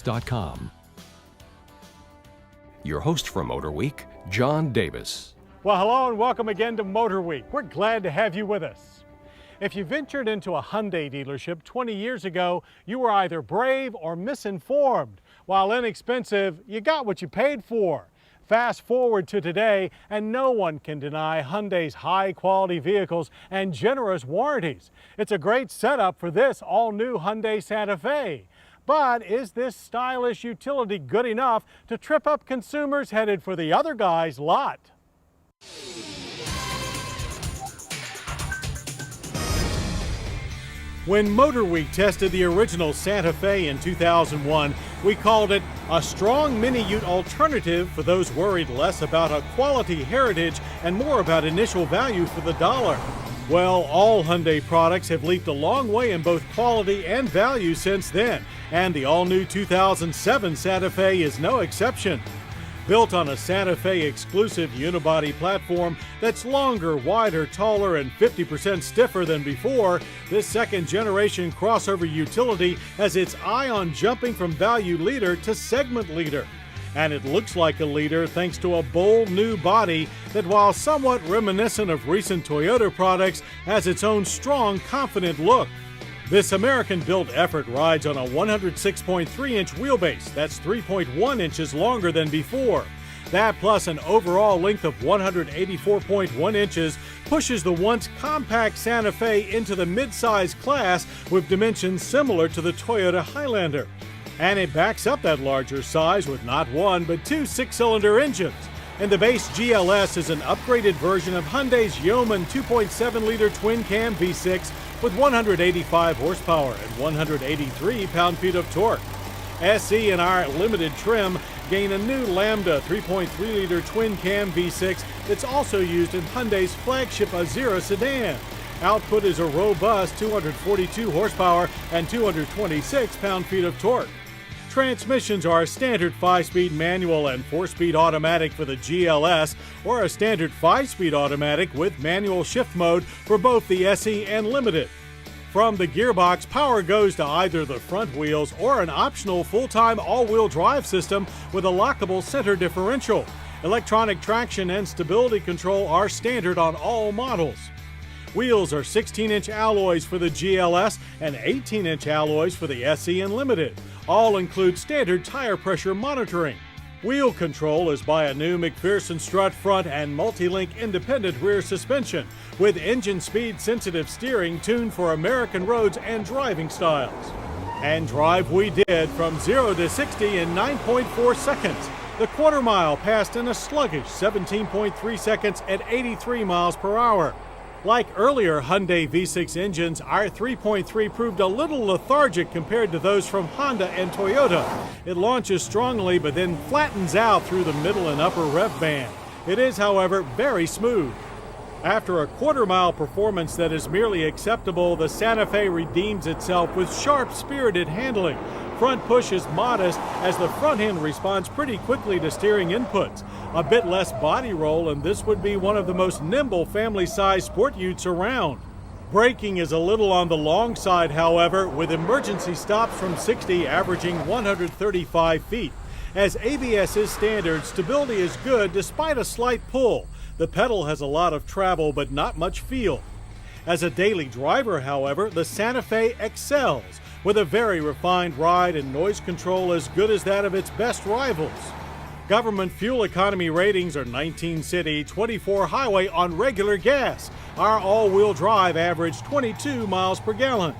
Motorweek.com. Your host for Motorweek, John Davis. Well, hello and welcome again to Motorweek. We're glad to have you with us. If you ventured into a Hyundai dealership 20 years ago, you were either brave or misinformed. While inexpensive, you got what you paid for. Fast forward to today, and no one can deny Hyundai's high-quality vehicles and generous warranties. It's a great setup for this all-new Hyundai Santa Fe. But is this stylish utility good enough to trip up consumers headed for the other guy's lot? When Motorweek tested the original Santa Fe in 2001, we called it a strong mini-ute alternative for those worried less about a quality heritage and more about initial value for the dollar. Well, all Hyundai products have leaped a long way in both quality and value since then, and the all-new 2007 Santa Fe is no exception. Built on a Santa Fe exclusive unibody platform that's longer, wider, taller, and 50% stiffer than before, this second-generation crossover utility has its eye on jumping from value leader to segment leader. And it looks like a leader thanks to a bold new body that, while somewhat reminiscent of recent Toyota products, has its own strong, confident look. This American-built effort rides on a 106.3-inch wheelbase that's 3.1 inches longer than before. That, plus an overall length of 184.1 inches, pushes the once compact Santa Fe into the mid-size class with dimensions similar to the Toyota Highlander. And it backs up that larger size with not one but two six-cylinder engines. And the base GLS is an upgraded version of Hyundai's Yeoman 2.7-liter twin-cam V6 with 185 horsepower and 183 pound-feet of torque. SE and our limited trim gain a new Lambda 3.3-liter twin-cam V6 that's also used in Hyundai's flagship Azera sedan. Output is a robust 242 horsepower and 226 pound-feet of torque. Transmissions are a standard 5-speed manual and 4-speed automatic for the GLS, or a standard 5-speed automatic with manual shift mode for both the SE and Limited. From the gearbox, power goes to either the front wheels or an optional full-time all-wheel drive system with a lockable center differential. Electronic traction and stability control are standard on all models. Wheels are 16-inch alloys for the GLS and 18-inch alloys for the SE and Limited. All include standard tire pressure monitoring. Wheel control is by a new McPherson strut front and multi-link independent rear suspension with engine speed sensitive steering tuned for American roads and driving styles. And drive we did from 0 to 60 in 9.4 seconds. The quarter mile passed in a sluggish 17.3 seconds at 83 miles per hour. Like earlier Hyundai V6 engines, our 3.3 proved a little lethargic compared to those from Honda and Toyota. It launches strongly but then flattens out through the middle and upper rev band. It is, however, very smooth. After a quarter-mile performance that is merely acceptable, the Santa Fe redeems itself with sharp, spirited handling. Front push is modest as the front end responds pretty quickly to steering inputs. A bit less body roll, and this would be one of the most nimble family-sized sport utes around. Braking is a little on the long side, however, with emergency stops from 60 averaging 135 feet. As ABS is standard, stability is good despite a slight pull. The pedal has a lot of travel but not much feel. As a daily driver, however, the Santa Fe excels, with a very refined ride and noise control as good as that of its best rivals. Government fuel economy ratings are 19 city, 24 highway on regular gas. Our all-wheel drive averaged 22 miles per gallon.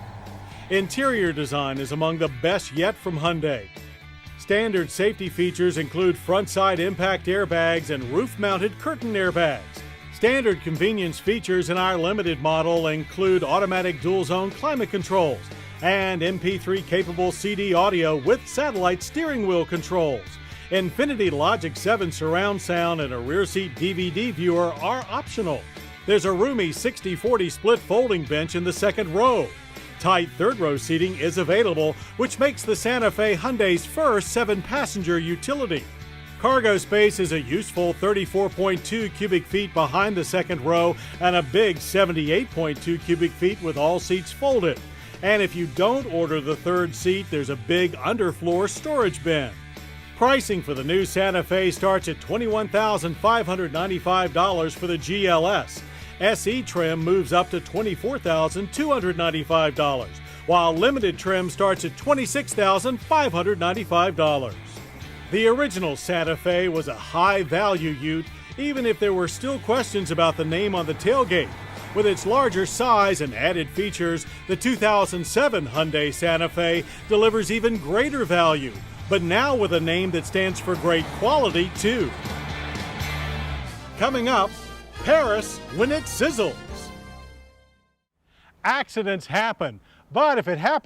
Interior design is among the best yet from Hyundai. Standard safety features include front-side impact airbags and roof-mounted curtain airbags. Standard convenience features in our limited model include automatic dual-zone climate controls and MP3-capable CD audio with satellite steering wheel controls. Infinity Logic 7 surround sound and a rear seat DVD viewer are optional. There's a roomy 60/40 split folding bench in the second row. Tight third-row seating is available, which makes the Santa Fe Hyundai's first 7-passenger utility. Cargo space is a useful 34.2 cubic feet behind the second row and a big 78.2 cubic feet with all seats folded. And if you don't order the third seat, there's a big underfloor storage bin. Pricing for the new Santa Fe starts at $21,595 for the GLS. SE trim moves up to $24,295, while limited trim starts at $26,595. The original Santa Fe was a high-value ute, even if there were still questions about the name on the tailgate. With its larger size and added features, the 2007 Hyundai Santa Fe delivers even greater value, but now with a name that stands for great quality, too. Coming up, Paris when it sizzles. Accidents happen, but if it happens